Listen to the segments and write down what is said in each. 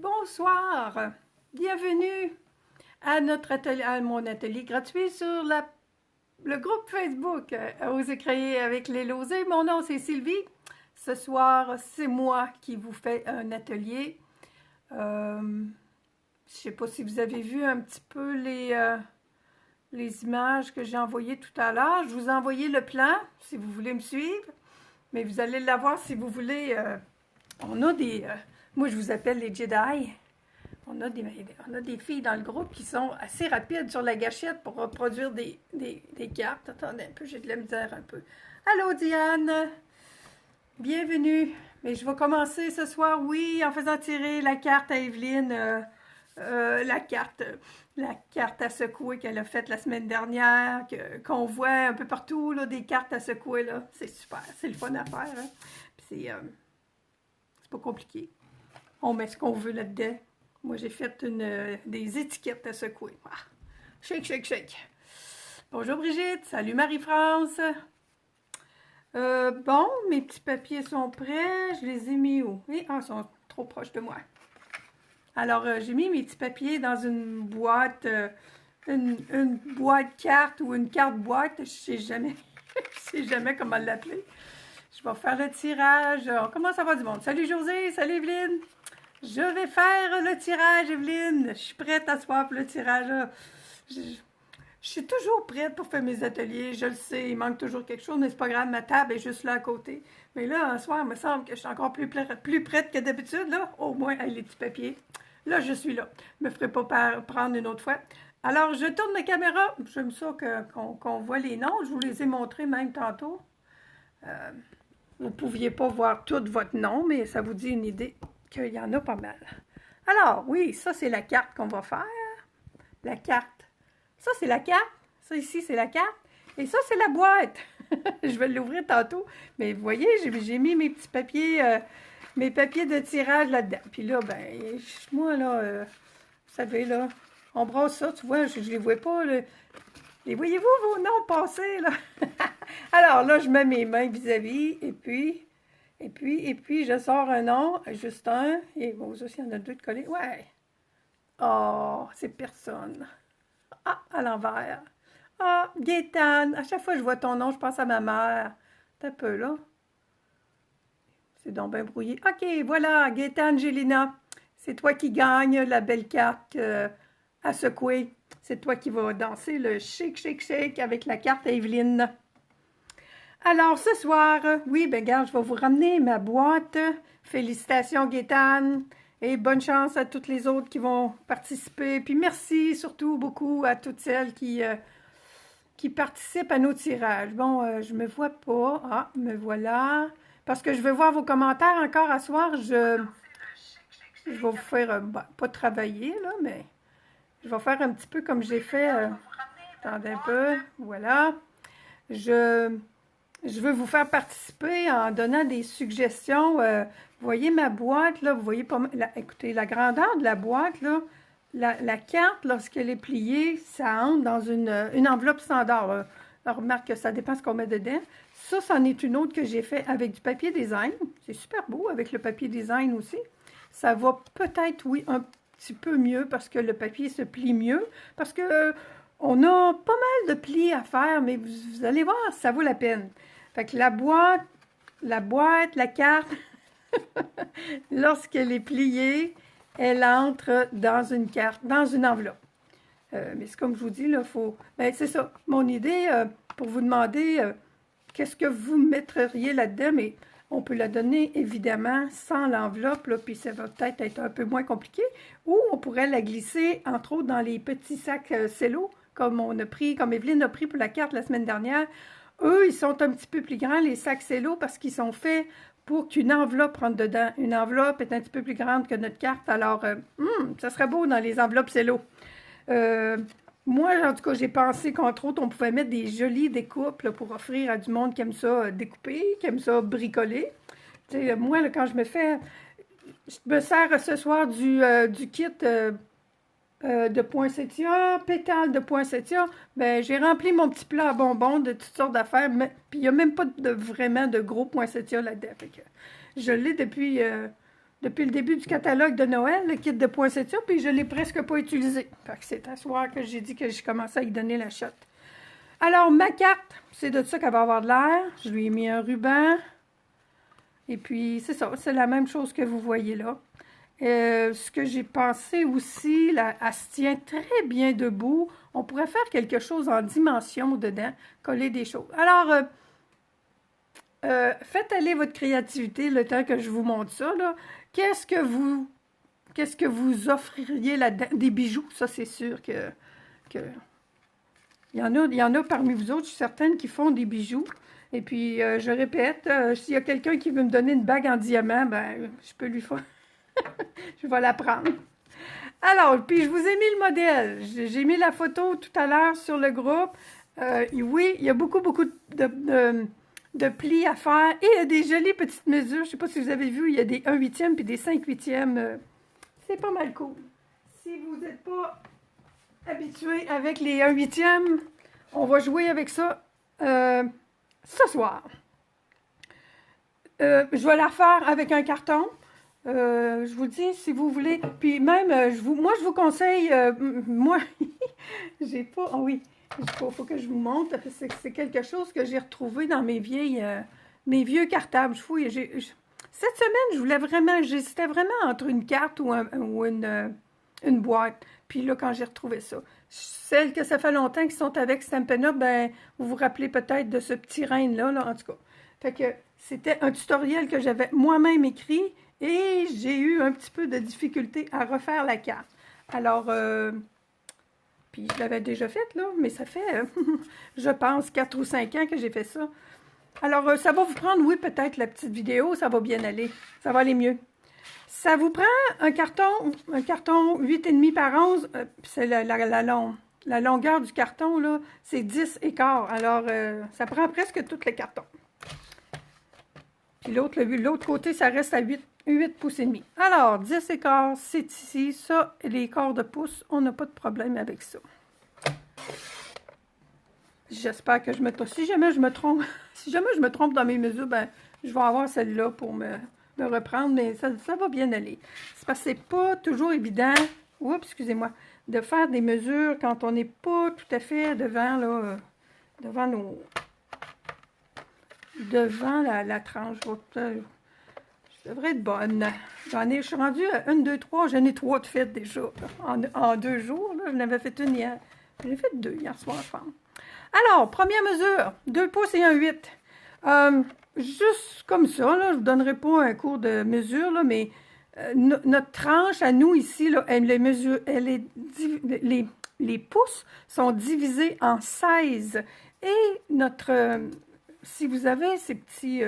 Bonsoir, bienvenue à mon atelier gratuit sur le groupe Facebook Osez créer avec les Losées. Mon nom c'est Sylvie. Ce soir, c'est moi qui vous fais un atelier. Je ne sais pas si vous avez vu un petit peu les images que j'ai envoyées tout à l'heure. Je vous ai envoyé le plan si vous voulez me suivre, mais vous allez l'avoir si vous voulez. On a moi je vous appelle les Jedi. On a des filles dans le groupe qui sont assez rapides sur la gâchette pour reproduire des cartes. Attendez un peu, j'ai de la misère un peu. Allô Diane, bienvenue. Mais je vais commencer ce soir, oui, en faisant tirer la carte à Evelyne, la carte à secouer qu'elle a faite la semaine dernière, qu'on voit un peu partout, là, des cartes à secouer, là. C'est super, c'est le fun à faire. Hein? C'est pas compliqué. On met ce qu'on veut là-dedans. Moi, j'ai fait des étiquettes à secouer. Ah. Shake, shake, shake. Bonjour Brigitte. Salut Marie-France. Bon, mes petits papiers sont prêts. Je les ai mis où? Ils sont trop proches de moi. Alors, j'ai mis mes petits papiers dans une boîte, une boîte carte ou une carte boîte. Je sais jamais, je sais jamais comment l'appeler. Je vais faire le tirage. On commence à avoir du monde. Salut José, salut Evelyne. Je vais faire le tirage, Evelyne. Je suis prête à soir pour le tirage. Je suis toujours prête pour faire mes ateliers. Je le sais, il manque toujours quelque chose, mais c'est pas grave, ma table est juste là à côté. Mais là, un soir, il me semble que je suis encore plus prête que d'habitude. Là, au moins, avec les petits papiers. Là, je suis là. Je me ferai pas prendre une autre fois. Alors, je tourne la caméra. J'aime ça qu'on voit les noms. Je vous les ai montrés même tantôt. Vous ne pouviez pas voir tout votre nom, mais ça vous dit une idée qu'il y en a pas mal. Alors, oui, ça, c'est la carte qu'on va faire. La carte. Ça, c'est la carte. Ça, ici, c'est la carte. Et ça, c'est la boîte. Je vais l'ouvrir tantôt. Mais vous voyez, j'ai mis mes petits papiers, mes papiers de tirage là-dedans. Puis là, ben, moi, là, vous savez, là, on brasse ça, tu vois, je les vois pas, là. Les voyez-vous, vos noms passer, là? Alors, là, je mets mes mains vis-à-vis, et puis, je sors un nom, juste un, et bon, aussi, il y en a deux de collés. Ouais. Oh, c'est personne. Ah, à l'envers. Ah, Gaétane. À chaque fois que je vois ton nom, je pense à ma mère. T'as un peu, là. C'est donc bien brouillé. OK, voilà, Gaétane Gélina. C'est toi qui gagne la belle carte à secouer. C'est toi qui vas danser le shake, shake, shake avec la carte à Evelyne. Alors, ce soir, oui, ben regarde, je vais vous ramener ma boîte. Félicitations, Gaétane. Et bonne chance à toutes les autres qui vont participer. Puis merci surtout beaucoup à toutes celles qui participent à nos tirages. Bon, je me vois pas. Ah, me voilà. Parce que je veux voir vos commentaires encore à soir. Je vais vous faire, pas travailler, là, mais je vais faire un petit peu comme j'ai fait. Attendez un peu. Voilà. Je veux vous faire participer en donnant des suggestions. Vous voyez ma boîte, là, vous voyez pas mal. Écoutez, la grandeur de la boîte, là, la carte, lorsqu'elle est pliée, ça entre dans une enveloppe standard. Là. Alors, remarque que ça dépend ce qu'on met dedans. Ça, c'en est une autre que j'ai fait avec du papier design. C'est super beau avec le papier design aussi. Ça va peut-être, oui, un petit peu mieux parce que le papier se plie mieux. Parce que on a pas mal de plis à faire, mais vous allez voir, ça vaut la peine. Fait que la boîte, la carte, lorsqu'elle est pliée, elle entre dans une carte, dans une enveloppe. Mais c'est comme je vous dis, là, faut. Ben, c'est ça. Mon idée pour vous demander qu'est-ce que vous mettriez là-dedans, mais on peut la donner évidemment sans l'enveloppe, là, puis ça va peut-être être un peu moins compliqué. Ou on pourrait la glisser, entre autres, dans les petits sacs cello, comme Evelyne a pris pour la carte la semaine dernière. Eux, ils sont un petit peu plus grands, les sacs cello, parce qu'ils sont faits pour qu'une enveloppe rentre dedans. Une enveloppe est un petit peu plus grande que notre carte, alors ça serait beau dans les enveloppes cello. Moi, en tout cas, j'ai pensé qu'entre autres, on pouvait mettre des jolies découpes là, pour offrir à du monde qui aime ça découper, qui aime ça bricoler. Tu sais, moi, là, quand je me sers ce soir du kit de poinsettia, pétales de poinsettia, ben j'ai rempli mon petit plat à bonbons de toutes sortes d'affaires, puis il n'y a même pas vraiment de gros poinsettia là-dedans. Je l'ai depuis depuis le début du catalogue de Noël, le kit de poinsettia, puis je ne l'ai presque pas utilisé. Fait que c'est à soir que j'ai dit que j'ai commencé à y donner la shot. Alors, ma carte, c'est de ça qu'elle va avoir de l'air. Je lui ai mis un ruban. Et puis, c'est ça, c'est la même chose que vous voyez là. Ce que j'ai pensé aussi, là, elle se tient très bien debout. On pourrait faire quelque chose en dimension dedans, coller des choses. Alors, faites aller votre créativité le temps que je vous montre ça, là. Qu'est-ce que vous offririez là-dedans? Des bijoux, ça c'est sûr que il y en a parmi vous autres, je suis certaine, qui font des bijoux. Et puis, je répète, s'il y a quelqu'un qui veut me donner une bague en diamant, ben, je peux lui faire... je vais la prendre. Alors, puis je vous ai mis le modèle. J'ai mis la photo tout à l'heure sur le groupe. Oui, il y a beaucoup de plis à faire. Et il y a des jolies petites mesures. Je ne sais pas si vous avez vu, il y a des 1/8 puis des 5/8. C'est pas mal cool. Si vous n'êtes pas habitué avec les 1/8, on va jouer avec ça ce soir. Je vais la faire avec un carton. Je vous dis, si vous voulez, puis même, moi, je vous conseille, moi, j'ai pas, ah oui, il faut que je vous montre, parce que c'est quelque chose que j'ai retrouvé dans mes vieux cartables. Cette semaine, je voulais vraiment, j'hésitais vraiment entre une carte ou une boîte. Puis là, quand j'ai retrouvé ça, celles que ça fait longtemps qui sont avec Stampin' Up, ben, vous vous rappelez peut-être de ce petit renne-là, là, en tout cas. Fait que c'était un tutoriel que j'avais moi-même écrit, et j'ai eu un petit peu de difficulté à refaire la carte. Alors, puis je l'avais déjà faite, là, mais ça fait, je pense, 4 ou 5 ans que j'ai fait ça. Alors, ça va vous prendre, oui, peut-être la petite vidéo, ça va bien aller. Ça va aller mieux. Ça vous prend un carton 8,5 par 11, c'est la longueur du carton, là, c'est 10 écarts. Alors, ça prend presque tout le carton. Puis l'autre côté, ça reste à 8 pouces et demi. Alors, 10 écarts, c'est ici. Ça, les quarts de pouce, on n'a pas de problème avec ça. J'espère que je me trompe. Si jamais je me trompe dans mes mesures, ben, je vais avoir celle-là pour me reprendre, mais ça va bien aller. C'est parce que c'est pas toujours évident, oups, excusez-moi, de faire des mesures quand on n'est pas tout à fait devant, là, devant la tranche. Je devrais être bonne. Je suis rendue à 1, 2, 3. J'en ai 3 de faites déjà. En 2 jours. Là, j'en avais fait une hier. J'en ai fait 2 hier soir, je pense. Alors, première mesure. 2 pouces et 1,8. Juste comme ça, là, je ne vous donnerai pas un cours de mesure, là, mais notre tranche à nous ici, là, les pouces sont divisés en 16. Et si vous avez ces petits...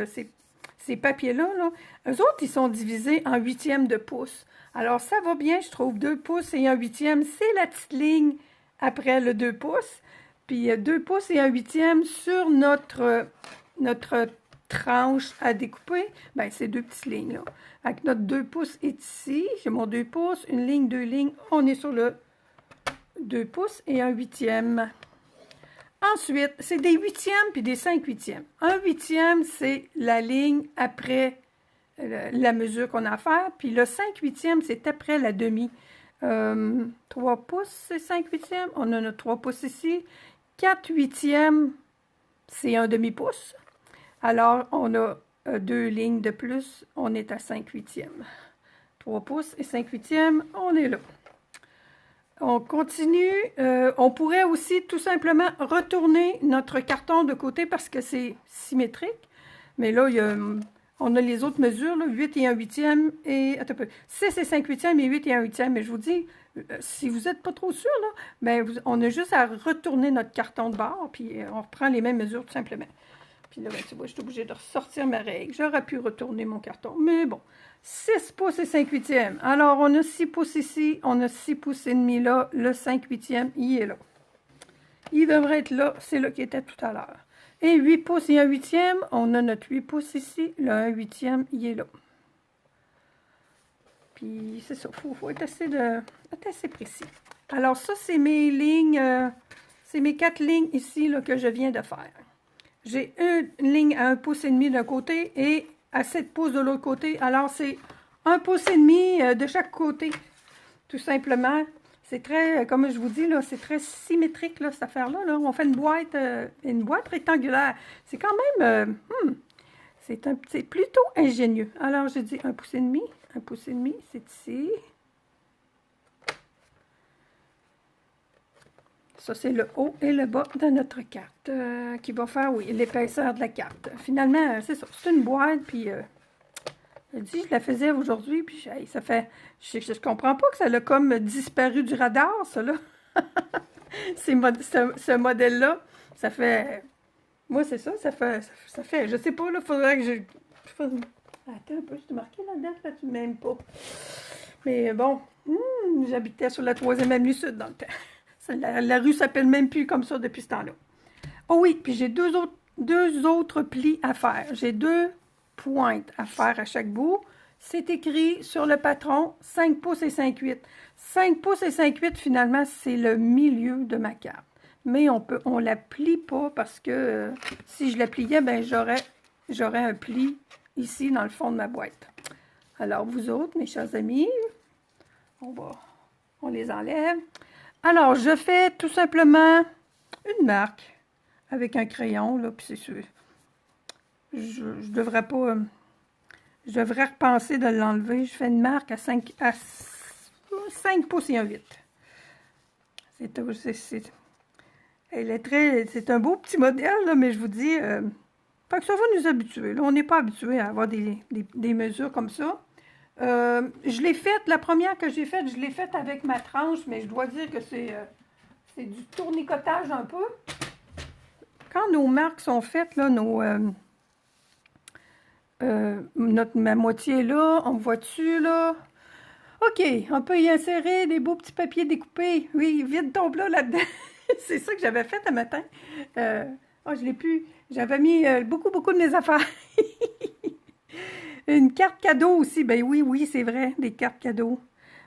ces papiers-là, là, eux autres, ils sont divisés en 8e de pouce. Alors, ça va bien, je trouve. 2 pouces et 1/8, c'est la petite ligne après le 2 pouces. Puis, 2 pouces et 1/8 sur notre tranche à découper, bien, c'est 2 petites lignes, là. Avec notre 2 pouces est ici. J'ai mon 2 pouces, une ligne, 2 lignes. On est sur le 2 pouces et 1/8. Ensuite, c'est des 8e puis des 5/8. 1/8, c'est la ligne après la mesure qu'on a à faire. Puis le 5/8, c'est après la demi. 3 pouces, c'est 5/8. On a notre 3 pouces ici. 4/8, c'est un demi-pouce. Alors, on a 2 lignes de plus. On est à 5/8. 3 pouces et 5/8, on est là. On continue. On pourrait aussi tout simplement retourner notre carton de côté parce que c'est symétrique. Mais là, on a les autres mesures, là, 8 et 1/8 et... Attends un peu. 6 et 5/8 et 8 et 1/8. Mais je vous dis, si vous n'êtes pas trop sûr, là, ben, on a juste à retourner notre carton de bord, puis on reprend les mêmes mesures tout simplement. Puis là, ben, tu vois, je suis obligée de ressortir ma règle. J'aurais pu retourner mon carton, mais bon. 6 pouces et 5/8. Alors, on a 6 pouces ici, on a 6 pouces et demi là. Le 5/8, il est là. Il devrait être là, c'est là qu'il était tout à l'heure. Et 8 pouces et 1/8, on a notre 8 pouces ici. Le 1/8, il est là. Puis, c'est ça, il faut être assez précis. Alors, ça, c'est mes lignes, c'est mes 4 lignes ici là, que je viens de faire. J'ai une ligne à 1 pouce et demi d'un côté et à 7 pouces de l'autre côté. Alors, c'est 1,5 pouce de chaque côté, tout simplement. C'est très, comme je vous dis, là, c'est très symétrique, là, cette affaire-là. Là. On fait une boîte rectangulaire. C'est quand même, c'est plutôt ingénieux. Alors, j'ai dit 1,5 pouce, 1,5 pouce, c'est ici. Ça, c'est le haut et le bas de notre carte qui va faire, oui, l'épaisseur de la carte. Finalement, c'est ça. C'est une boîte, puis je dis, je la faisais aujourd'hui, puis hey, ça fait... Je comprends pas que ça a comme disparu du radar, ça, là. Ce modèle-là, ça fait... Moi, c'est ça, ça fait... Je sais pas, là, faudrait que je... Attends un peu, je t'ai marqué là-dedans, là, tu m'aimes pas. Mais bon, j'habitais sur la 3e avenue Sud dans le temps. La rue s'appelle même plus comme ça depuis ce temps-là. Oh oui, puis j'ai deux autres plis à faire. J'ai 2 pointes à faire à chaque bout. C'est écrit sur le patron 5 pouces et 5/8. 5 pouces et 5/8, finalement, c'est le milieu de ma carte. Mais on la plie pas parce que si je la pliais, ben j'aurais un pli ici dans le fond de ma boîte. Alors, vous autres, mes chers amis, on les enlève. Alors, je fais tout simplement une marque avec un crayon, là, puis c'est sûr. Je devrais pas... je devrais repenser de l'enlever. Je fais une marque à 5 pouces et 1/8. C'est un beau petit modèle, là, mais je vous dis, fait que ça va nous habituer. Là, on n'est pas habitué à avoir des mesures comme ça. Je l'ai faite, la première que j'ai faite, je l'ai faite avec ma tranche, mais je dois dire que c'est du tournicotage un peu. Quand nos marques sont faites, là, ma moitié est là, on voit dessus, là. OK, on peut y insérer des beaux petits papiers découpés. Oui, vide ton plat là-dedans. C'est ça que j'avais fait un matin. Je l'ai pu. J'avais mis beaucoup de mes affaires. Une carte cadeau aussi. Ben oui, c'est vrai, des cartes cadeaux.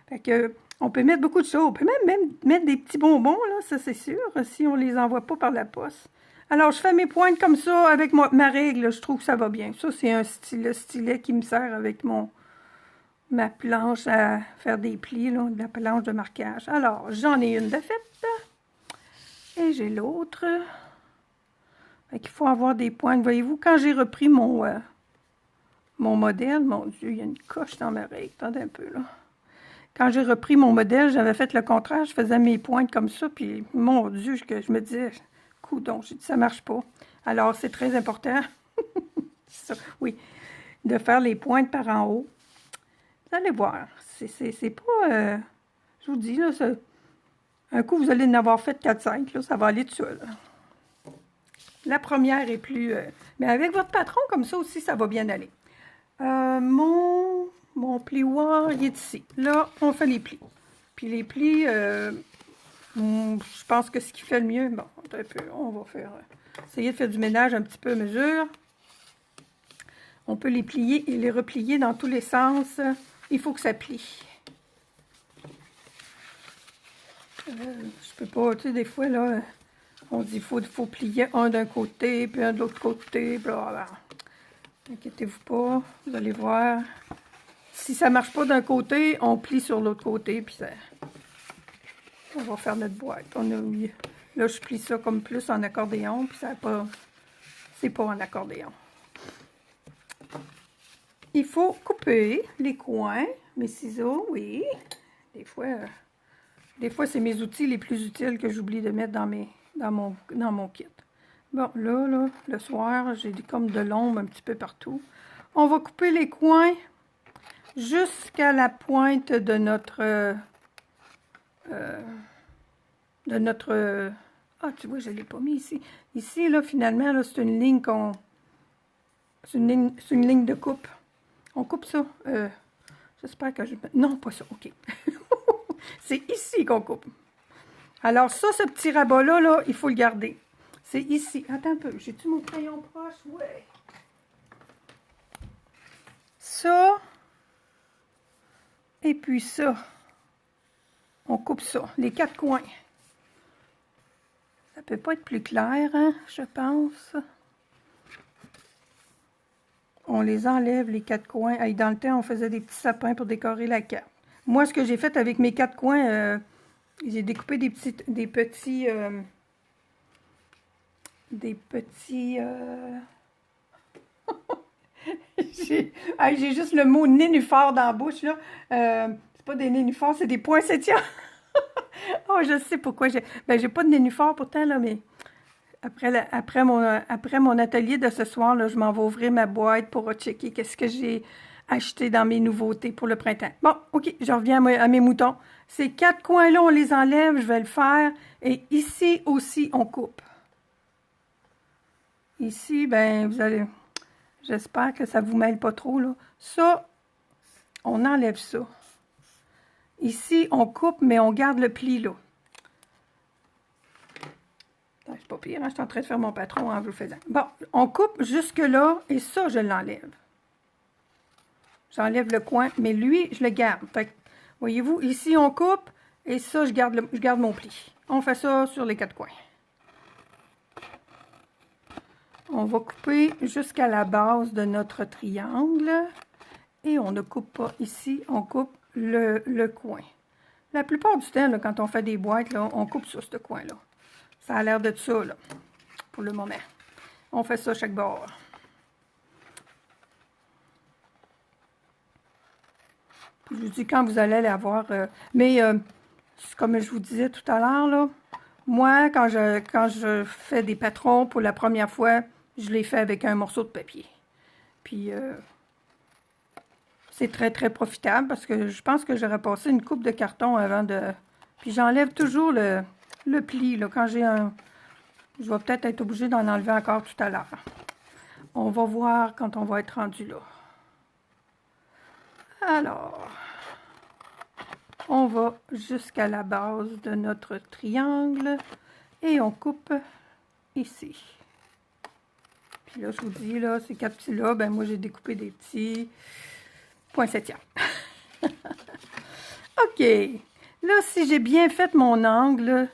Fait que, on peut mettre beaucoup de choses. On peut même mettre des petits bonbons, là, ça c'est sûr, si on les envoie pas par la poste. Alors, je fais mes pointes comme ça avec ma règle. Je trouve que ça va bien. Ça, c'est un stylet qui me sert avec ma planche à faire des plis, là, de la planche de marquage. Alors, j'en ai une de faite. Et j'ai l'autre. Fait qu'il faut avoir des pointes. Voyez-vous, quand j'ai repris mon modèle, mon Dieu, il y a une coche dans ma règle. Attendez un peu, là. Quand j'ai repris mon modèle, j'avais fait le contraire. Je faisais mes pointes comme ça, puis mon Dieu, je me disais, coudonc, j'ai dit, ça marche pas. Alors, c'est très important, ça, oui, de faire les pointes par en haut. Vous allez voir, c'est pas, je vous dis, là, un coup, vous allez en avoir fait 4-5, là, ça va aller tout seul. La première est plus, mais avec votre patron, comme ça aussi, ça va bien aller. Mon plioir, il est ici. Là, on fait les plis. Puis les plis, je pense que ce qui fait le mieux, bon, un peu, on va faire, essayer de faire du ménage un petit peu à mesure. On peut les plier et les replier dans tous les sens. Il faut que ça plie. Je peux pas, tu sais, des fois, là, on dit qu'il faut plier un d'un côté, puis un de l'autre côté, blablabla. Inquiétez-vous pas, vous allez voir. Si ça marche pas d'un côté, on plie sur l'autre côté, puis on va faire notre boîte. Là, je plie ça comme plus en accordéon, puis c'est pas en accordéon. Il faut couper les coins, mes ciseaux, oui. Des fois c'est mes outils les plus utiles que j'oublie de mettre dans mon kit. Bon, là, le soir, j'ai comme de l'ombre un petit peu partout. On va couper les coins jusqu'à la pointe de notre... ah, tu vois, je ne l'ai pas mis ici. Ici, là, finalement, là, c'est une ligne qu'on... C'est une ligne de coupe. On coupe ça. J'espère que je... Non, pas ça, OK. C'est ici qu'on coupe. Alors ça, ce petit rabat-là, là, il faut le garder. C'est ici. Attends un peu. J'ai-tu mon crayon proche? Ouais. Ça. Et puis ça. On coupe ça. Les 4 coins. Ça peut pas être plus clair, hein, je pense. on les enlève, les quatre coins. Hey, dans le temps, on faisait des petits sapins pour décorer la carte. Moi, ce que j'ai fait avec mes quatre coins, j'ai découpé des petits j'ai juste le mot nénuphar dans la bouche, là. C'est pas des nénuphars, c'est des poinsettias. Oh, je sais pourquoi. J'ai pas de nénuphar pourtant, là, mais après mon atelier de ce soir, là, je m'en vais ouvrir ma boîte pour checker qu'est-ce que j'ai acheté dans mes nouveautés pour le printemps. Bon, OK, je reviens à mes moutons. Ces quatre coins-là, on les enlève, je vais le faire. Et ici aussi, on coupe. Ici, ben, vous allez... J'espère que ça ne vous mêle pas trop, là. Ça, on enlève ça. Ici, on coupe, mais on garde le pli, là. C'est pas pire, hein? Je suis en train de faire mon patron en vous le faisant. Bon, on coupe jusque-là, et ça, je l'enlève. J'enlève le coin, mais lui, je le garde. Fait que, voyez-vous, ici, on coupe, et ça, je garde mon pli. On fait ça sur les quatre coins. On va couper jusqu'à la base de notre triangle. Et on ne coupe pas ici, on coupe le coin. La plupart du temps, là, quand on fait des boîtes, là, on coupe sur ce coin-là. Ça a l'air de ça, là, pour le moment. On fait ça chaque bord. Puis je vous dis quand vous allez l'avoir. Comme je vous disais tout à l'heure, là, moi, quand je fais des patrons pour la première fois, je les fais avec un morceau de papier. Puis, c'est très, très profitable parce que je pense que j'aurais passé une coupe de carton avant de... Puis, j'enlève toujours le pli, là, quand j'ai un... Je vais peut-être être obligée d'en enlever encore tout à l'heure. On va voir quand on va être rendu là. Alors, on va jusqu'à la base de notre triangle et on coupe ici. Puis là, je vous dis, là, ces quatre petits-là, ben moi, j'ai découpé des petits poinsettias. OK. Là, si j'ai bien fait mon angle,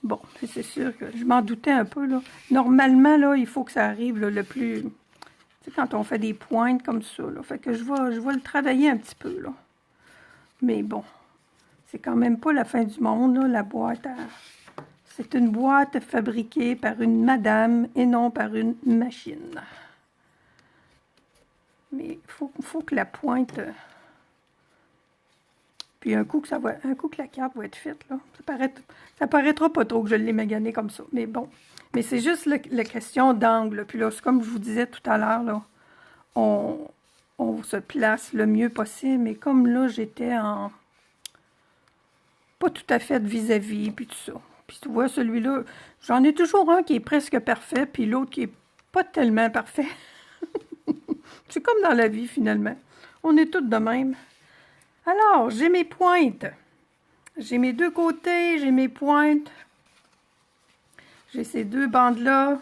bon, c'est sûr que je m'en doutais un peu, là. Normalement, là, il faut que ça arrive là, le plus... Tu sais, quand on fait des pointes comme ça, là. Fait que je vais le travailler un petit peu, là. Mais bon, c'est quand même pas la fin du monde, là, la boîte à... C'est une boîte fabriquée par une madame et non par une machine. Mais il faut que la pointe... Puis un coup que la carte va être faite, là, ça paraîtra pas trop que je l'ai magané comme ça. Mais bon, mais c'est juste la question d'angle. Puis là, comme je vous disais tout à l'heure, là, on se place le mieux possible. Mais comme là, j'étais en... pas tout à fait vis-à-vis, puis tout ça. Puis tu vois, celui-là, j'en ai toujours un qui est presque parfait, puis l'autre qui est pas tellement parfait. C'est comme dans la vie, finalement. On est tous de même. Alors, j'ai mes pointes. J'ai mes deux côtés, j'ai mes pointes. J'ai ces deux bandes-là.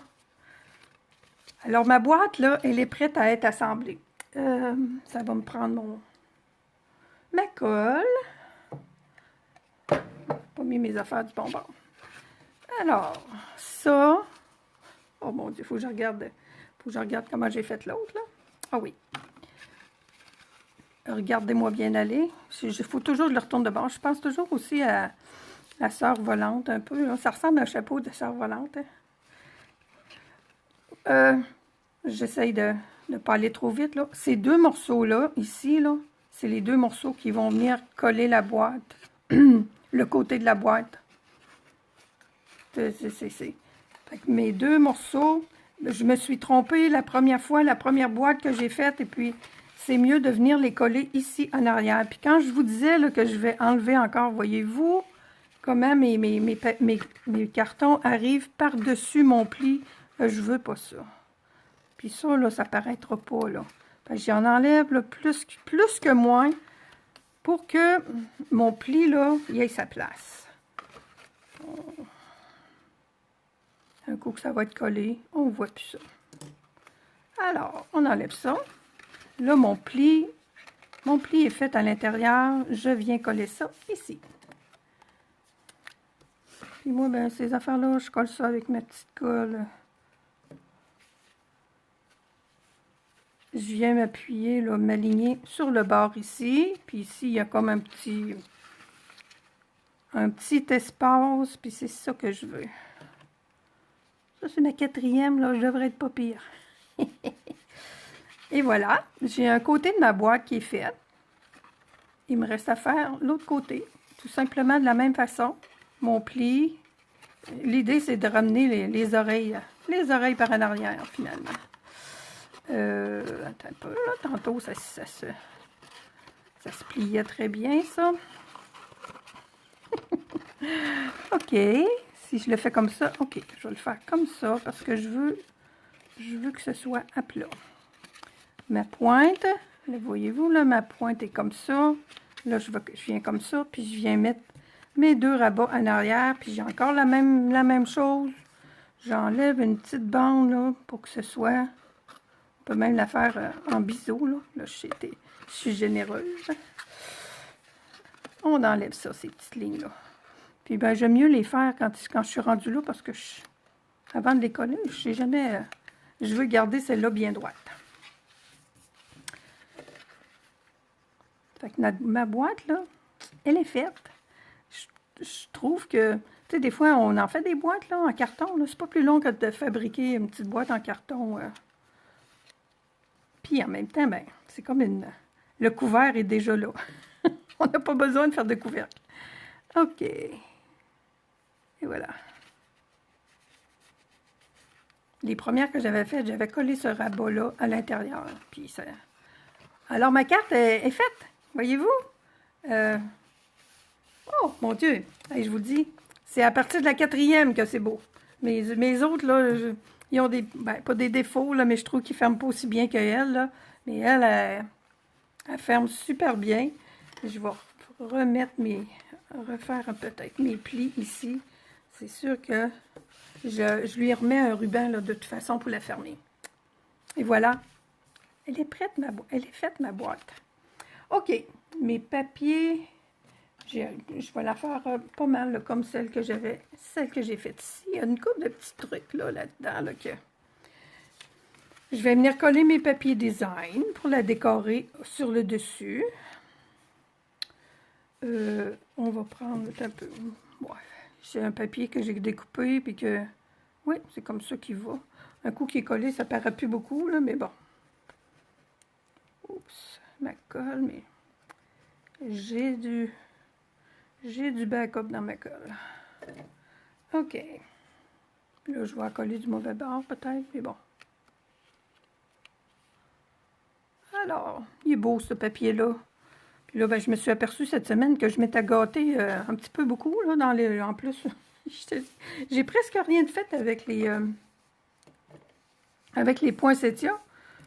Alors, ma boîte, là, elle est prête à être assemblée. Ça va me prendre ma colle. Pas mis mes affaires du bonbon. Alors, ça... Oh mon Dieu, faut que je regarde comment j'ai fait l'autre, là. Ah oui. Regardez-moi bien aller. Il faut toujours que je le retourne de bord. Je pense toujours aussi à la sœur volante, un peu. Là. Ça ressemble à un chapeau de sœur volante. Hein? J'essaye de ne pas aller trop vite. Là. Ces deux morceaux-là, ici, là, c'est les deux morceaux qui vont venir coller la boîte. Le côté de la boîte. Fait que mes deux morceaux, je me suis trompée la première fois, la première boîte que j'ai faite, et puis c'est mieux de venir les coller ici en arrière. Puis quand je vous disais là, que je vais enlever encore, voyez-vous comment mes cartons arrivent par-dessus mon pli. Je veux pas ça. Puis ça, là, ça paraîtra pas, là. J'en enlève là, plus que moins pour que mon pli, là, il ait sa place. Un coup que ça va être collé, on ne voit plus ça. Alors, on enlève ça. Là, mon pli est fait à l'intérieur. Je viens coller ça ici. Puis moi, ben, ces affaires-là, je colle ça avec ma petite colle. je viens m'appuyer, là, m'aligner sur le bord ici. Puis ici, il y a comme un petit espace. Puis c'est ça que je veux. Ça, c'est ma quatrième, là. Je devrais être pas pire. Et voilà. J'ai un côté de ma boîte qui est fait. Il me reste à faire l'autre côté. Tout simplement de la même façon. Mon pli. L'idée, c'est de ramener les oreilles par en arrière, finalement. Attends un peu, là. Tantôt, ça se pliait très bien, ça. OK. Si je le fais comme ça, OK. Je vais le faire comme ça parce que je veux que ce soit à plat. Ma pointe, là, voyez-vous, là, ma pointe est comme ça. Là, je viens comme ça, puis je viens mettre mes deux rabats en arrière, puis j'ai encore la même chose. J'enlève une petite bande, là, pour que ce soit... On peut même la faire en biseau, là. Là, je suis généreuse. On enlève ça, ces petites lignes-là. Puis, ben, j'aime mieux les faire quand je suis rendue là, parce que avant de les coller, je sais jamais... je veux garder celle-là bien droite. Fait que ma boîte, là, elle est faite. Je trouve que, tu sais, des fois, on en fait des boîtes, là, en carton. C'est pas plus long que de fabriquer une petite boîte en carton. Puis, en même temps, ben, c'est comme le couvert est déjà là. On n'a pas besoin de faire de couvercle. OK. Et voilà. Les premières que j'avais faites, j'avais collé ce rabat-là à l'intérieur. Puis, ça... Alors, ma carte est faite. Voyez-vous? Oh, mon Dieu! Hey, je vous dis, c'est à partir de la quatrième que c'est beau. Mes autres, là, ils ont des... Ben, pas des défauts, là, mais je trouve qu'ils ne ferment pas aussi bien qu'elle, là. Mais elle ferme super bien. Je vais refaire peut-être mes plis ici. C'est sûr que je lui remets un ruban, là, de toute façon, pour la fermer. Et voilà. Elle est prête, elle est faite, ma boîte. OK, mes papiers, je vais la faire pas mal là, comme celle que j'ai faite ici. Il y a une couple de petits trucs là-dedans là, que je vais venir coller mes papiers design pour la décorer sur le dessus. On va prendre un peu. Ouais, c'est un papier que j'ai découpé puis que, oui, c'est comme ça qu'il va. Un coup qui est collé, ça paraît plus beaucoup là, mais bon. Oups, ma colle, mais j'ai du backup dans ma colle. OK. Là, je vais coller du mauvais bord, peut-être, mais bon. Alors, il est beau, ce papier-là. Puis là, ben, je me suis aperçue cette semaine que je m'étais gâtée un petit peu beaucoup, là, en plus. J'ai presque rien de fait avec les poinsettias.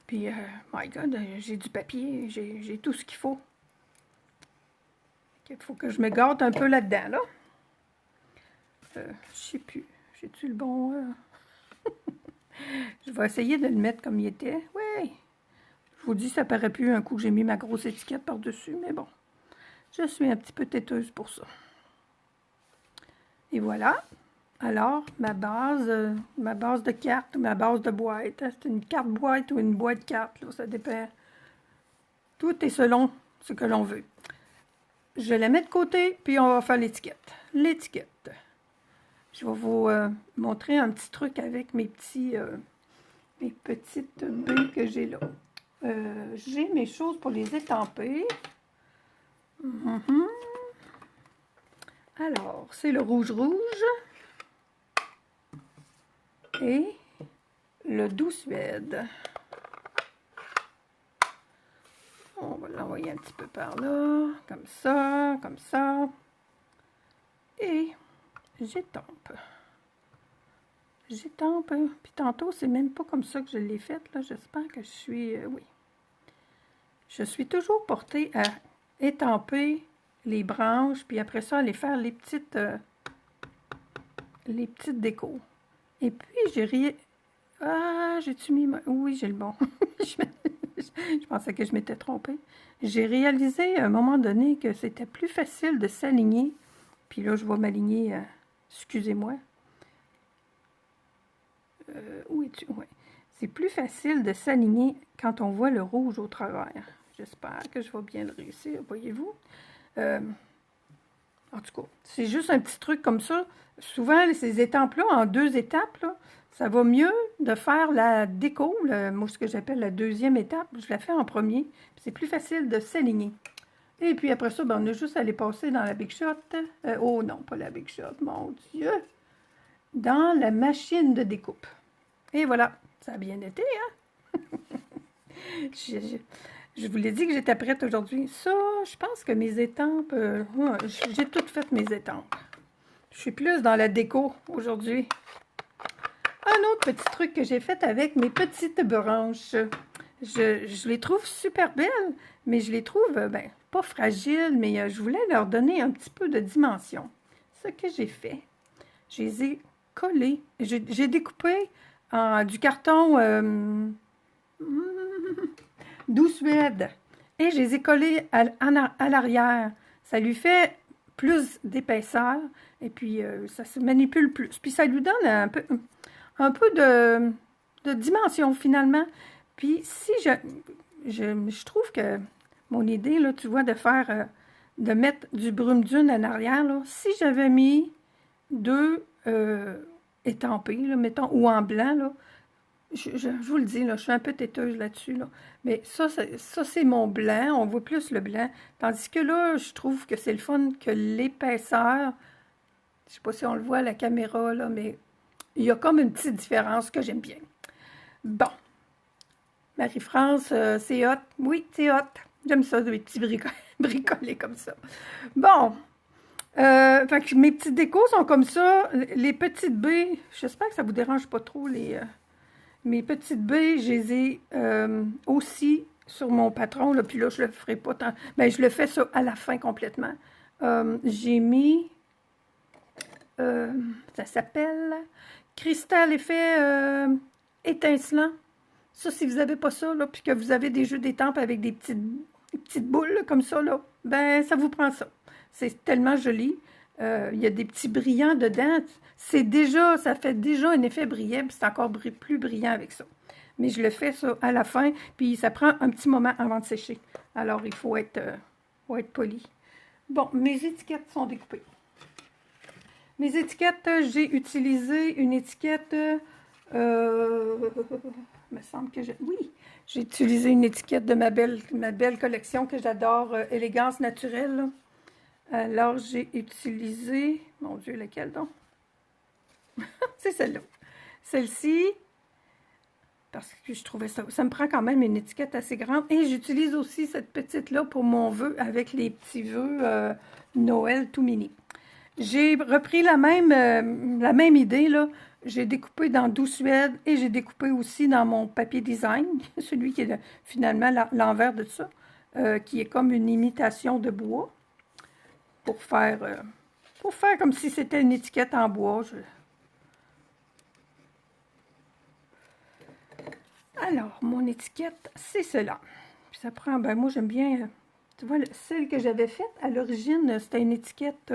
Puis, my God, j'ai du papier, j'ai tout ce qu'il faut. Il faut que je me gâte un peu là-dedans, là. Je sais plus. J'ai-tu le bon... Je vais essayer de le mettre comme il était. Oui. Je vous dis, ça paraît plus un coup que j'ai mis ma grosse étiquette par-dessus, mais bon. Je suis un petit peu têteuse pour ça. Et voilà. Alors, ma base de carte, ma base de boîte. C'est une carte boîte ou une boîte carte, là, ça dépend. Tout est selon ce que l'on veut. Je la mets de côté, puis on va faire l'étiquette. L'étiquette. Je vais vous montrer un petit truc avec mes petites baies que j'ai là. J'ai mes choses pour les étamper. Alors, c'est le rouge et le doux Suède. On va l'envoyer un petit peu par là, comme ça, comme ça. Et j'étampe. J'étampe. Puis tantôt, c'est même pas comme ça que je l'ai faite, là. J'espère que je suis... oui. Je suis toujours portée à étamper les branches, puis après ça, aller faire les petites décos. Et puis, j'ai... Ah, j'ai-tu mis... Oui, j'ai le bon. Je pensais que je m'étais trompée. J'ai réalisé à un moment donné que c'était plus facile de s'aligner. Puis là, je vais m'aligner... excusez-moi. Où es-tu? Ouais. c'est plus facile de s'aligner quand on voit le rouge au travers. J'espère que je vais bien le réussir, voyez-vous. En tout cas, c'est juste un petit truc comme ça. Souvent, ces étampes-là, en 2 étapes, là, ça va mieux de faire la déco, moi, ce que j'appelle la 2e étape. Je la fais en premier. C'est plus facile de s'aligner. Et puis après ça, ben, on a juste à les passer dans la Big Shot. Oh non, pas la Big Shot, mon Dieu! Dans la machine de découpe. Et voilà, ça a bien été, hein? Je vous l'ai dit que j'étais prête aujourd'hui. Ça, je pense que mes étampes, j'ai toutes fait mes étampes. Je suis plus dans la déco aujourd'hui. Un autre petit truc que j'ai fait avec mes petites branches. Je les trouve super belles, mais je les trouve, ben, pas fragiles, mais je voulais leur donner un petit peu de dimension. Ce que j'ai fait, je les ai collées. J'ai découpé du carton doux Suède et je les ai collées à l'arrière. Ça lui fait plus d'épaisseur et puis ça se manipule plus. Puis ça lui donne un peu de dimension finalement. Puis si je trouve que mon idée, là, tu vois, de mettre du brume dune en arrière, là, si j'avais mis 2 étampés, là, mettons, ou en blanc, là, je vous le dis, là, je suis un peu têteuse là-dessus, là. Mais ça c'est mon blanc, on voit plus le blanc. Tandis que là, je trouve que c'est le fun que l'épaisseur, je sais pas si on le voit à la caméra, là, mais il y a comme une petite différence que j'aime bien. Bon. Marie-France, c'est hot. Oui, c'est hot. J'aime ça, des petits bricolés comme ça. Bon. Fait que mes petites décos sont comme ça. Les petites baies, j'espère que ça vous dérange pas trop, mes petites baies, je les ai aussi sur mon patron, là, puis là, je le ferai pas tant. Ben, je le fais ça à la fin complètement. J'ai mis, ça s'appelle Cristal Effet étincelant. Ça, si vous n'avez pas ça, là, puis que vous avez des jeux d'étampes avec des petites boules là, comme ça, là, ben, ça vous prend ça. C'est tellement joli. Il y a des petits brillants dedans. Ça fait déjà un effet brillant, puis c'est encore plus brillant avec ça. Mais je le fais ça à la fin, puis ça prend un petit moment avant de sécher. Alors, il faut être poli. Bon, mes étiquettes sont découpées. Mes étiquettes, j'ai utilisé une étiquette... il me semble que oui, j'ai utilisé une étiquette de ma belle collection que j'adore, Élégance naturelle, là. Alors, j'ai utilisé... Mon Dieu, laquelle donc? C'est celle-là. Celle-ci, parce que je trouvais ça me prend quand même une étiquette assez grande. Et j'utilise aussi cette petite-là pour mon vœu avec les petits vœux Noël tout mini. J'ai repris la même idée, là. J'ai découpé dans Doux Suède et j'ai découpé aussi dans mon papier design, celui qui est finalement l'envers de ça, qui est comme une imitation de bois, pour faire comme si c'était une étiquette en bois. Alors, mon étiquette, c'est cela. Puis ça prend, ben moi j'aime bien, tu vois, celle que j'avais faite, à l'origine, c'était une étiquette...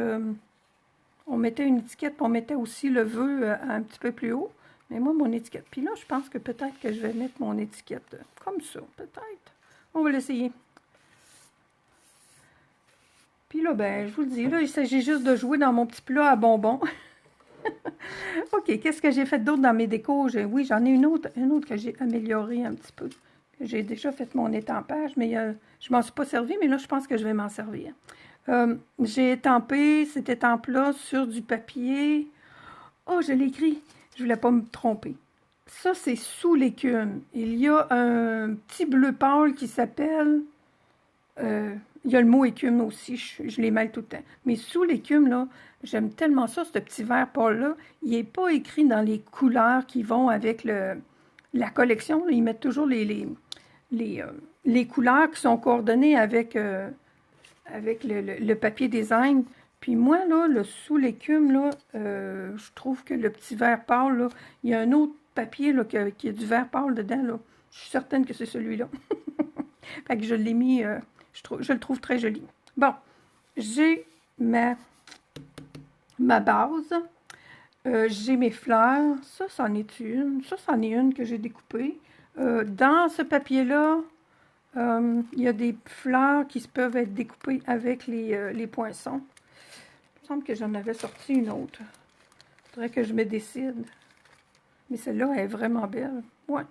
on mettait une étiquette, puis on mettait aussi le vœu un petit peu plus haut. Mais moi, mon étiquette... Puis là, je pense que peut-être que je vais mettre mon étiquette comme ça, peut-être. On va l'essayer. Puis là, ben, je vous le dis, là, il s'agit juste de jouer dans mon petit plat à bonbons. OK, qu'est-ce que j'ai fait d'autre dans mes décos? Oui, j'en ai une autre que j'ai améliorée un petit peu. J'ai déjà fait mon étampage, mais je m'en suis pas servi, mais là, je pense que je vais m'en servir. J'ai étampé cet étampe-là sur du papier. Oh, je l'ai écrit. Je voulais pas me tromper. Ça, c'est sous l'écume. Il y a un petit bleu pâle qui s'appelle... il y a le mot écume aussi, je les mêle tout le temps. Mais sous l'écume, là, j'aime tellement ça, ce petit vert pâle-là. Il n'est pas écrit dans les couleurs qui vont avec la collection. Là. Ils mettent toujours les couleurs qui sont coordonnées avec le papier design. Puis moi, là, le sous l'écume, là, je trouve que le petit vert pâle, là, il y a un autre papier là, qui a du vert pâle dedans. Là. Je suis certaine que c'est celui-là. Fait que je l'ai mis... je le trouve très joli. Bon, j'ai ma base. J'ai mes fleurs. Ça, c'en est une. Ça, c'en est une que j'ai découpée. Dans ce papier-là, il y a des fleurs qui peuvent être découpées avec les poinçons. Il me semble que j'en avais sorti une autre. Il faudrait que je me décide. Mais celle-là, elle est vraiment belle. Ouais,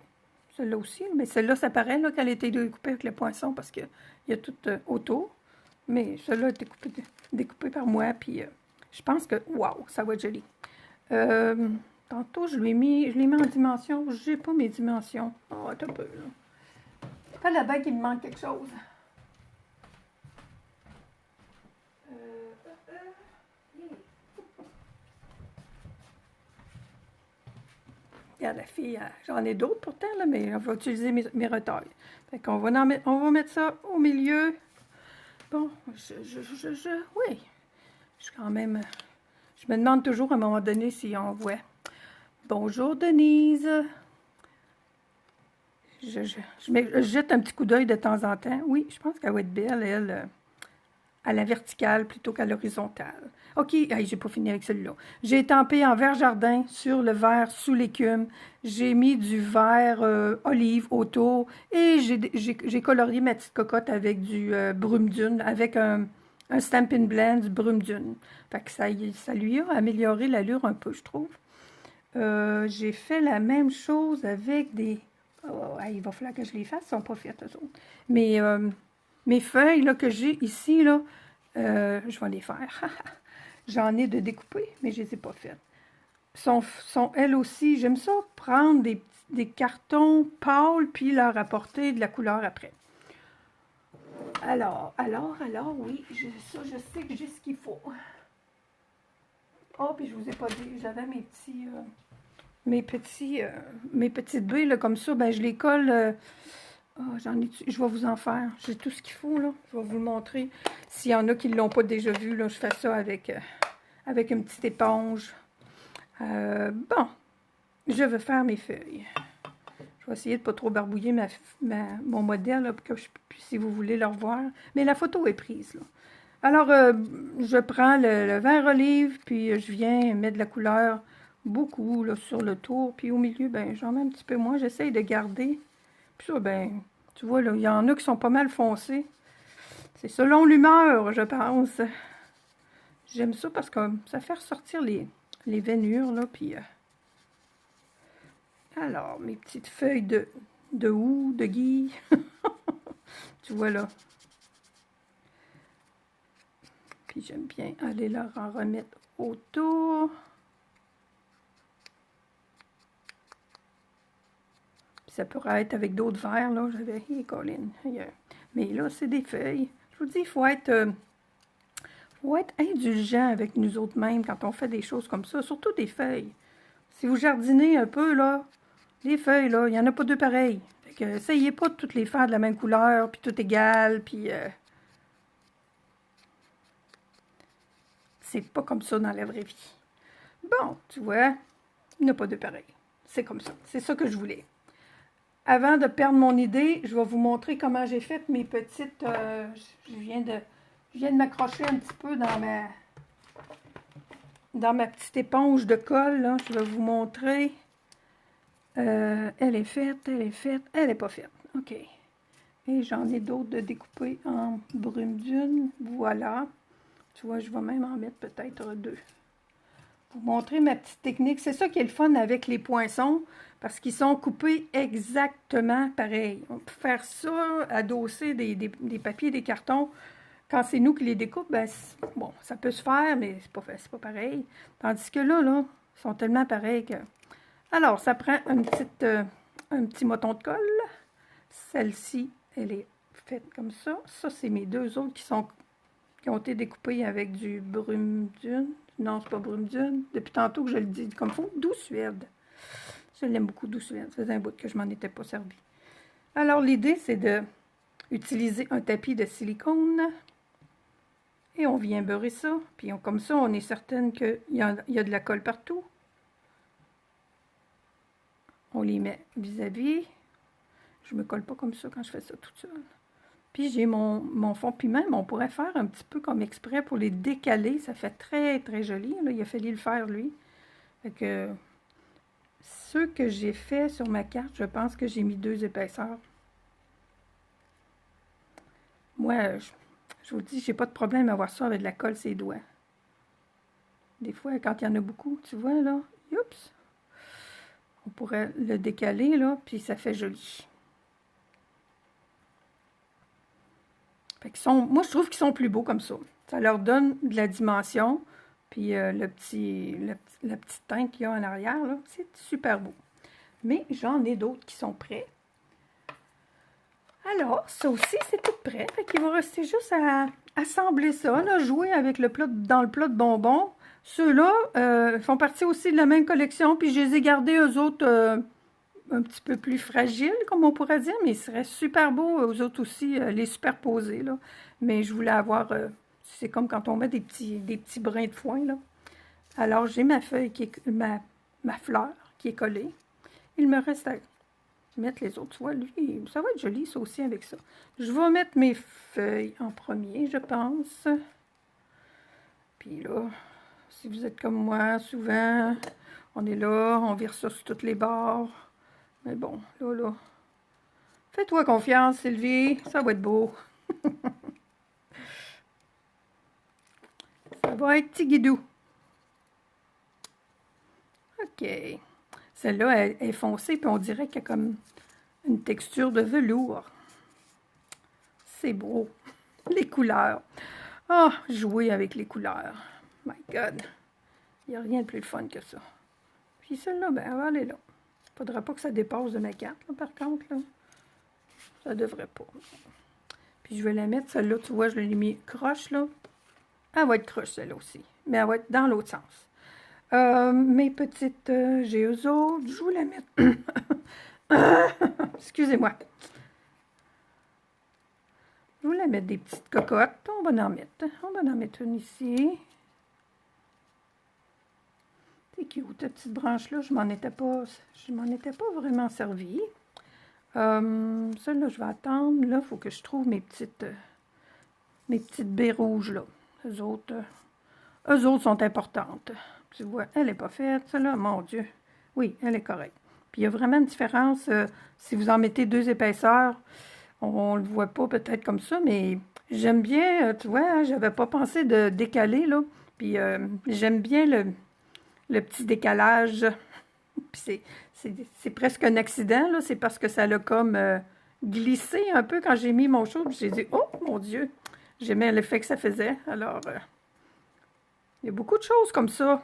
celle-là aussi. Mais celle-là, ça paraît qu'elle a été découpée avec le poinçon parce qu'il y a tout autour. Mais celle-là a été découpée par moi. Puis je pense que, waouh, ça va être joli. Tantôt, je l'ai mis en dimension. J'ai pas mes dimensions. Oh, attends un peu, là. Pas là-bas qu'il me manque quelque chose. Regarde, la fille, j'en ai d'autres pourtant, là, mais on va utiliser mes retails. Fait qu'on va, on va mettre ça au milieu. Bon, oui. Je suis quand même... Je me demande toujours à un moment donné si on voit. Bonjour, Denise. Je jette un petit coup d'œil de temps en temps. Oui, je pense qu'elle va être belle, elle, à la verticale plutôt qu'à l'horizontale. OK, hey, j'ai pas fini avec celui-là. J'ai étampé en vert jardin sur le vert sous l'écume. J'ai mis du vert olive autour et j'ai colorié ma petite cocotte avec du brume dune, avec un Stampin' Blend du brume dune. Fait que ça lui a amélioré l'allure un peu, je trouve. J'ai fait la même chose avec des... Oh, il va falloir que je les fasse, ils sont pas faites, eux autres. Mais mes feuilles là, que j'ai ici, là, je vais les faire. J'en ai de découpées, mais je les ai pas faites. Sont elles aussi, j'aime ça, prendre des cartons pâles, puis leur apporter de la couleur après. Alors, oui, ça, je sais que j'ai ce qu'il faut. Oh, puis je vous ai pas dit, j'avais mes petites baies, là, comme ça, ben je les colle. Oh, je vais vous en faire. J'ai tout ce qu'il faut, là. Je vais vous le montrer. S'il y en a qui ne l'ont pas déjà vu, là, je fais ça avec une petite éponge. Bon, je vais faire mes feuilles. Je vais essayer de ne pas trop barbouiller mon modèle, là, pour que si vous voulez le revoir. Mais la photo est prise, là. Alors, je prends le vert olive, puis je viens mettre de la couleur beaucoup là, sur le tour. Puis au milieu, ben j'en mets un petit peu moins. J'essaye de garder. Puis ça, ben, tu vois, là, il y en a qui sont pas mal foncés. C'est selon l'humeur, je pense. J'aime ça parce que ça fait ressortir les veinures, là, puis... alors, mes petites feuilles de houx, de gui. Tu vois, là. Puis j'aime bien aller leur en remettre autour. Puis ça pourrait être avec d'autres verres, là. J'avais... Hey, Colin. Mais là, c'est des feuilles. Je vous dis, il faut être indulgent avec nous autres mêmes quand on fait des choses comme ça, surtout des feuilles. Si vous jardinez un peu, là, les feuilles, là, il n'y en a pas deux pareilles. Fait que, essayez pas de toutes les faire de la même couleur, puis tout égal, puis... c'est pas comme ça dans la vraie vie. Bon, tu vois, il n'y en a pas deux pareilles. C'est comme ça. C'est ça que je voulais. Avant de perdre mon idée, je vais vous montrer comment j'ai fait mes petites... je viens de m'accrocher un petit peu dans ma petite éponge de colle. Là. Je vais vous montrer. Elle est faite, elle est faite, elle n'est pas faite. OK. Et j'en ai d'autres de découper en brume dune. Voilà. Tu vois, je vais même en mettre peut-être deux. Pour montrer ma petite technique. C'est ça qui est le fun avec les poinçons, parce qu'ils sont coupés exactement pareil. On peut faire ça, adosser des papiers, des cartons. Quand c'est nous qui les découpent, ben, bon, ça peut se faire, mais c'est pas pareil. Tandis que là, ils sont tellement pareils que... Alors, ça prend un petit moton de colle. Celle-ci, elle est faite comme ça. Ça, c'est mes deux autres qui ont été découpés avec du brume dune. Non, c'est pas brume dune. Depuis tantôt que je le dis comme il faut. Douce Suède. Je l'aime beaucoup, Douce Suède. Ça faisait un bout que je m'en étais pas servi. Alors, l'idée, c'est de utiliser un tapis de silicone. Et on vient beurrer ça. Puis comme ça, on est certaine qu'il y a de la colle partout. On les met vis-à-vis. Je me colle pas comme ça quand je fais ça toute seule. Puis j'ai mon fond, puis même on pourrait faire un petit peu comme exprès pour les décaler. Ça fait très, très joli. Là, il a fallu le faire, lui. Fait que ceux que j'ai fait sur ma carte, je pense que j'ai mis 2 épaisseurs. Moi, je vous dis, j'ai pas de problème à avoir ça avec de la colle sur les doigts. Des fois, quand il y en a beaucoup, tu vois, là, oups, on pourrait le décaler, là, puis ça fait joli. Fait qu'ils sont, moi, je trouve qu'ils sont plus beaux comme ça. Ça leur donne de la dimension, puis la petite teinte qu'il y a en arrière, là, c'est super beau. Mais j'en ai d'autres qui sont prêts. Alors, ça aussi, c'est tout prêt. Fait qu'il va rester juste à assembler ça, là, jouer avec le plat, dans le plat de bonbons. Ceux-là font partie aussi de la même collection, puis je les ai gardés, eux autres, un petit peu plus fragiles, comme on pourrait dire, mais il serait super beau, eux autres aussi, les superposer, là. Mais je voulais avoir, c'est comme quand on met des petits brins de foin, là. Alors, j'ai ma feuille, ma fleur qui est collée. Il me reste à mettre les autres. Tu vois, lui, ça va être joli, ça aussi, avec ça. Je vais mettre mes feuilles en premier, je pense. Puis là, si vous êtes comme moi, souvent, on est là, on vire ça sur toutes les bords. Mais bon, là, fais-toi confiance, Sylvie, ça va être beau. Ça va être petit guidou. OK. Celle-là, elle est foncée, puis on dirait qu'il y a comme une texture de velours. C'est beau. Les couleurs. Ah, jouer avec les couleurs. My God. Il n'y a rien de plus fun que ça. Puis celle-là, ben, elle va aller là. Il ne faudra pas que ça dépasse de ma carte, là, par contre. Là. Ça devrait pas. Puis je vais la mettre, celle-là, tu vois, je l'ai mis croche, là. Elle va être croche, celle-là aussi. Mais elle va être dans l'autre sens. Mes petites j'ai eux autres, je vais la mettre. Excusez-moi. Je vais la mettre des petites cocottes. On va en mettre. On va en mettre une ici. C'est cute, cette petite branche-là. Je m'en étais pas vraiment servi. Celle-là, je vais attendre. Là, il faut que je trouve mes petites baies rouges, là. Eux autres sont importantes. Tu vois, elle n'est pas faite. Celle-là, mon Dieu. Oui, elle est correcte. Puis il y a vraiment une différence. Si vous en mettez 2 épaisseurs, on ne le voit pas peut-être comme ça, mais j'aime bien, tu vois, hein, j'avais pas pensé de décaler, là. Puis j'aime bien le petit décalage. Puis c'est presque un accident, là. C'est parce que ça l'a comme glissé un peu quand j'ai mis mon chaud. Puis j'ai dit, oh mon Dieu, j'aimais l'effet que ça faisait. Alors, il y a beaucoup de choses comme ça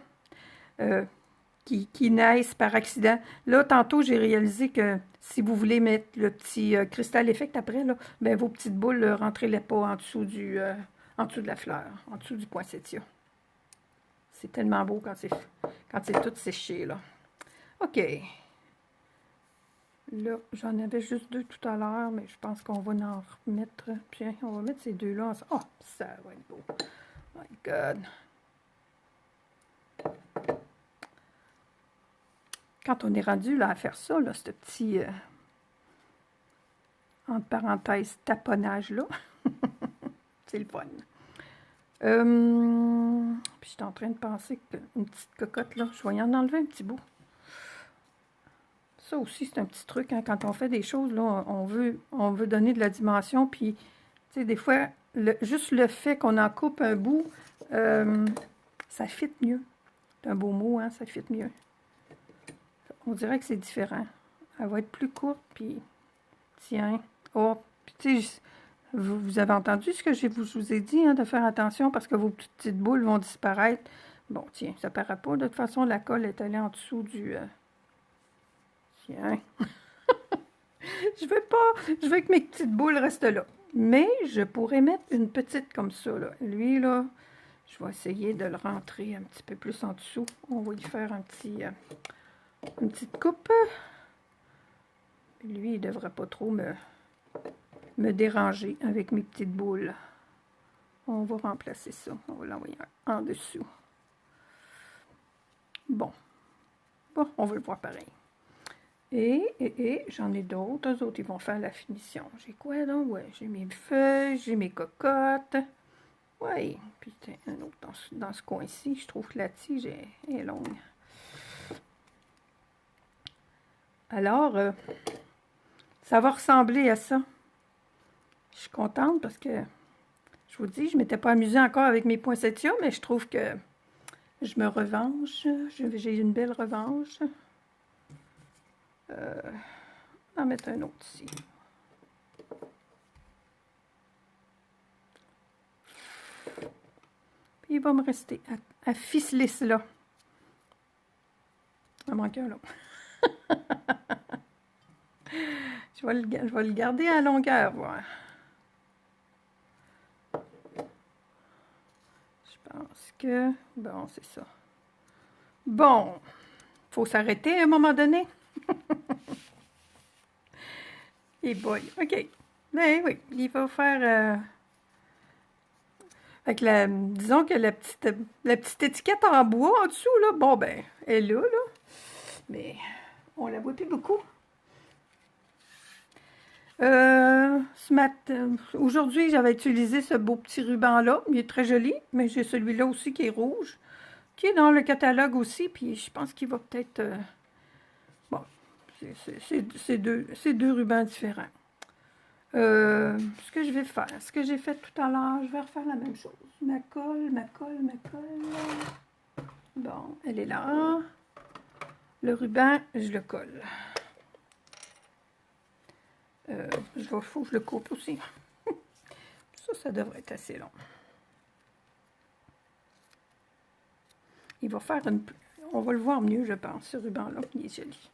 qui naissent par accident. Là, tantôt, j'ai réalisé que si vous voulez mettre le petit cristal effect après, là, ben, vos petites boules, rentrez-les pas en dessous de la fleur, en dessous du poinsettia. C'est tellement beau quand c'est tout séché, là. OK. Là, j'en avais juste 2 tout à l'heure, mais je pense qu'on va en remettre. Puis, on va mettre ces 2-là ensemble. Oh, ça va être beau. My God. Quand on est rendu là, à faire ça, là, ce petit, entre parenthèses, taponnage-là, c'est le fun. Puis je suis en train de penser qu'une petite cocotte, là, je vais y en enlever un petit bout. Ça aussi, c'est un petit truc, hein, quand on fait des choses, là, on veut donner de la dimension, puis, tu sais, des fois, juste le fait qu'on en coupe un bout, ça fit mieux. C'est un beau mot, hein, ça fit mieux. On dirait que c'est différent. Elle va être plus courte, puis tiens. Oh, puis tu sais, vous avez entendu ce que je vous ai dit, hein, de faire attention parce que vos petites boules vont disparaître. Bon, tiens, ça ne paraît pas. De toute façon, la colle est allée en dessous du... Tiens. Je veux que mes petites boules restent là. Mais je pourrais mettre une petite comme ça, là. Lui, là, je vais essayer de le rentrer un petit peu plus en dessous. On va lui faire une petite coupe. Lui, il ne devrait pas trop me déranger avec mes petites boules. On va remplacer ça. On va l'envoyer en dessous. Bon. Bon, on va le voir pareil. Et j'en ai d'autres. Eux autres, ils vont faire la finition. J'ai quoi, donc? Ouais, j'ai mes feuilles, j'ai mes cocottes. Oui. Puis, un autre dans ce coin-ci. Je trouve que la tige est longue. Alors, ça va ressembler à ça. Je suis contente parce que, je vous dis, je ne m'étais pas amusée encore avec mes poinsettias, mais je trouve que je me revanche. J'ai une belle revanche. On va en mettre un autre ici. Puis il va me rester à ficeler cela. Il en manque un là. Je vais le garder à longueur, voir. Je pense que... Bon, c'est ça. Bon, faut s'arrêter à un moment donné. Et boy, OK. Mais oui, il va faire... Avec disons que la petite étiquette en bois en dessous, là, bon, ben, elle est là. Mais on la voit plus beaucoup. Aujourd'hui, j'avais utilisé ce beau petit ruban-là. Il est très joli, mais j'ai celui-là aussi qui est rouge, qui est dans le catalogue aussi, puis je pense qu'il va peut-être... bon, c'est deux rubans différents. Ce que je vais faire, ce que j'ai fait tout à l'heure, je vais refaire la même chose. Ma colle. Bon, elle est là. Le ruban, je le colle. Faut que je le coupe aussi. Ça devrait être assez long. Il va faire une... On va le voir mieux, je pense, ce ruban-là. Il est joli.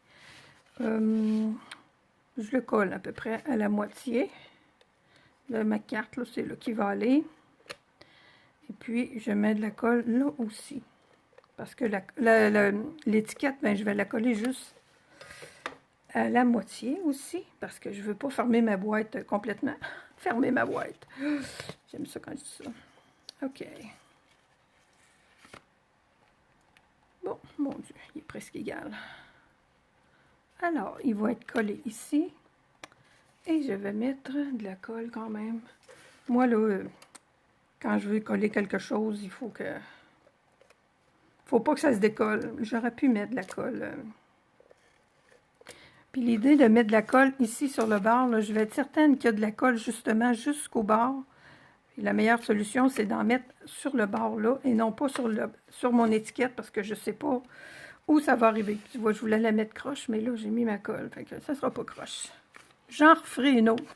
Je le colle à peu près à la moitié de ma carte. Là, c'est là qui va aller. Et puis, je mets de la colle là aussi. Parce que l'étiquette, ben, je vais la coller juste à la moitié aussi. Parce que je ne veux pas fermer ma boîte complètement. Fermer ma boîte. J'aime ça quand je dis ça. OK. Bon, mon Dieu, il est presque égal. Alors, il va être collé ici. Et je vais mettre de la colle quand même. Moi, là, quand je veux coller quelque chose, il faut que... faut pas que ça se décolle. J'aurais pu mettre de la colle. Puis l'idée de mettre de la colle ici sur le bord, là, je vais être certaine qu'il y a de la colle justement jusqu'au bord. Et la meilleure solution, c'est d'en mettre sur le bord là et non pas sur mon étiquette parce que je sais pas où ça va arriver. Tu vois, je voulais la mettre croche, mais là, j'ai mis ma colle. Fait que ça sera pas croche. J'en referai une autre.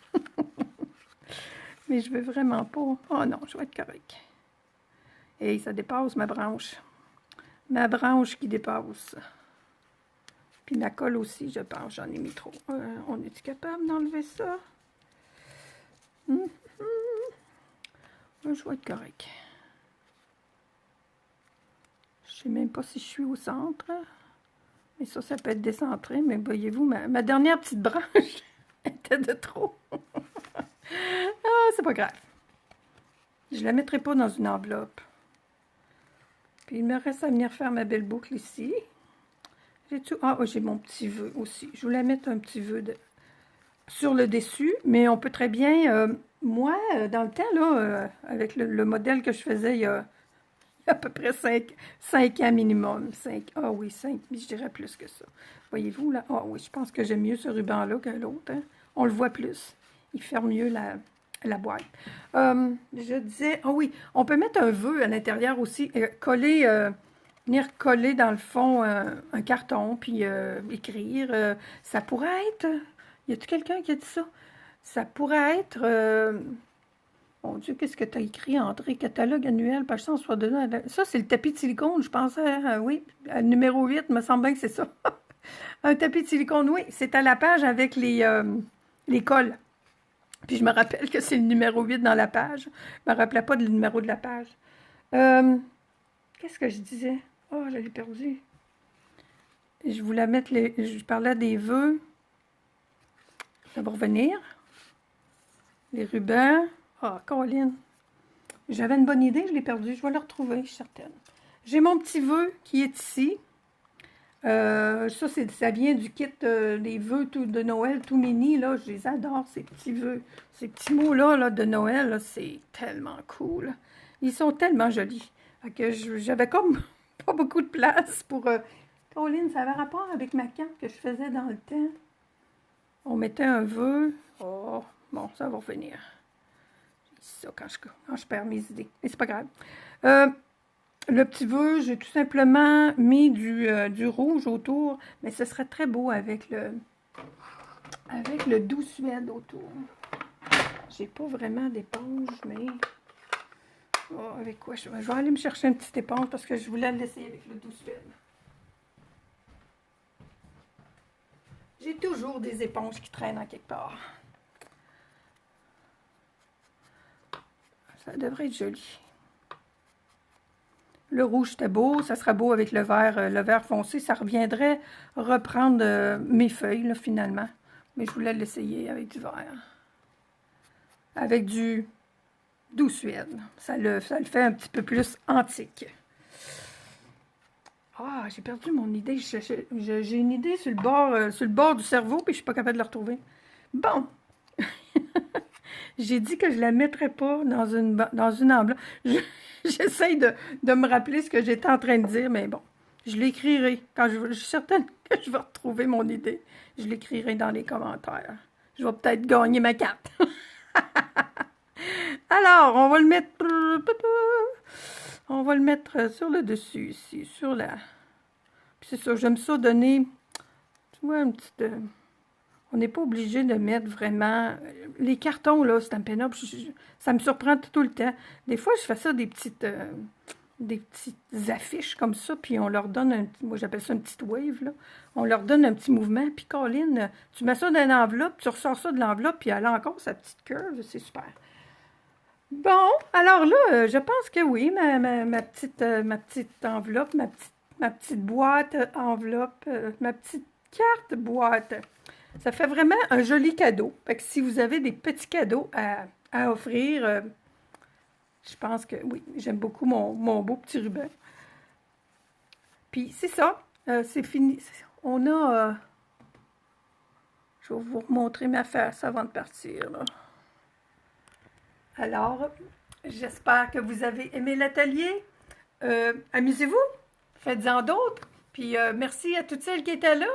Mais je veux vraiment pas. Oh non, je vais être correct. Et ça dépasse ma branche. Ma branche qui dépasse. Puis ma colle aussi, je pense. J'en ai mis trop. On est-tu capable d'enlever ça? Je vais être correct. Je sais même pas si je suis au centre. Mais ça peut être décentré. Mais voyez-vous, ma dernière petite branche était de trop. Ah, c'est pas grave. Je la mettrai pas dans une enveloppe. Puis il me reste à venir faire ma belle boucle ici. J'ai mon petit vœu aussi. Je voulais mettre un petit vœu sur le dessus, mais on peut très bien... moi, dans le temps, là, avec le modèle que je faisais il y a à peu près 5 ans minimum. 5, ah oui, 5, mais je dirais plus que ça. Voyez-vous, là? Ah oui, je pense que j'aime mieux ce ruban-là que l'autre. Hein? On le voit plus. Il ferme mieux la boîte. Je disais, ah oui, on peut mettre un vœu à l'intérieur aussi, venir coller dans le fond un carton, puis écrire. Ça pourrait être, y a-t-il quelqu'un qui a dit ça? Ça pourrait être, mon Dieu, qu'est-ce que tu as écrit? Entrée, catalogue annuel, page 162. Ça, c'est le tapis de silicone, je pensais, oui, numéro 8, me semble bien que c'est ça. Un tapis de silicone, oui, c'est à la page avec les colles. Puis je me rappelle que c'est le numéro 8 dans la page. Je me rappelais pas du numéro de la page. Qu'est-ce que je disais? Oh, je l'ai perdu. Je voulais mettre je parlais des vœux. Ça va revenir. Les rubans. Ah, Colin. J'avais une bonne idée, je l'ai perdu. Je vais le retrouver, je suis certaine. J'ai mon petit vœu qui est ici. Ça vient du kit des vœux de Noël tout mini, là. Je les adore, ces petits vœux. Ces petits mots-là là, de Noël, c'est tellement cool. Ils sont tellement jolis. Que j'avais comme pas beaucoup de place pour Pauline, ça avait rapport avec ma carte que je faisais dans le temps. On mettait un vœu. Oh, bon, ça va revenir. C'est ça quand je perds mes idées. Mais c'est pas grave. Le petit vœu, j'ai tout simplement mis du rouge autour. Mais ce serait très beau avec le doux suède autour. J'ai pas vraiment d'éponge, mais... Oh, avec quoi? Je vais aller me chercher une petite éponge parce que je voulais l'essayer avec le doux suède. J'ai toujours des éponges qui traînent en quelque part. Ça devrait être joli. Le rouge, c'était beau. Ça serait beau avec le vert foncé. Ça reviendrait reprendre mes feuilles, là, finalement. Mais je voulais l'essayer avec du vert. Avec du doux suède. Ça le fait un petit peu plus antique. Ah, j'ai perdu mon idée. J'ai une idée sur le bord du cerveau, puis je suis pas capable de la retrouver. Bon. J'ai dit que je la mettrais pas dans une enveloppe. J'essaye de me rappeler ce que j'étais en train de dire, mais bon. Je l'écrirai. Je suis certaine que je vais retrouver mon idée. Je l'écrirai dans les commentaires. Je vais peut-être gagner ma carte. Alors, on va le mettre sur le dessus ici, sur la... Puis c'est ça, j'aime ça donner, tu vois, une petite... On n'est pas obligé de mettre vraiment... Les cartons, là, Stampin' Up, ça me surprend tout le temps. Des fois, je fais ça des petites affiches comme ça, puis on leur donne moi j'appelle ça une petite wave, là. On leur donne un petit mouvement, puis Colline, tu mets ça dans une enveloppe, tu ressors ça de l'enveloppe, puis elle a encore sa petite curve, c'est super. Bon, alors là, je pense que oui, ma petite enveloppe, ma petite boîte enveloppe, ma petite carte boîte, ça fait vraiment un joli cadeau. Fait que si vous avez des petits cadeaux à offrir, je pense que oui, j'aime beaucoup mon beau petit ruban. Puis c'est ça, c'est fini. On a... je vais vous remontrer ma face avant de partir, là. Alors, j'espère que vous avez aimé l'atelier. Amusez-vous, faites-en d'autres. Puis merci à toutes celles qui étaient là.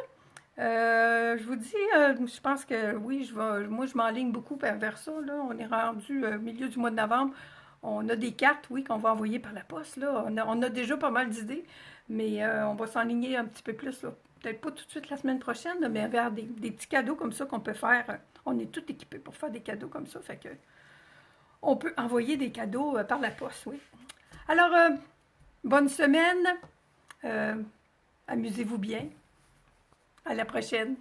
Je vous dis, je pense que oui, moi je m'enligne beaucoup vers ça. Là. On est rendu au milieu du mois de novembre. On a des cartes, oui, qu'on va envoyer par la poste. Là. On a déjà pas mal d'idées, mais on va s'enligner un petit peu plus. Peut-être pas tout de suite la semaine prochaine, là, mais vers des petits cadeaux comme ça qu'on peut faire. On est tout équipés pour faire des cadeaux comme ça. Fait que on peut envoyer des cadeaux par la poste, oui. Alors, bonne semaine. Amusez-vous bien. À la prochaine.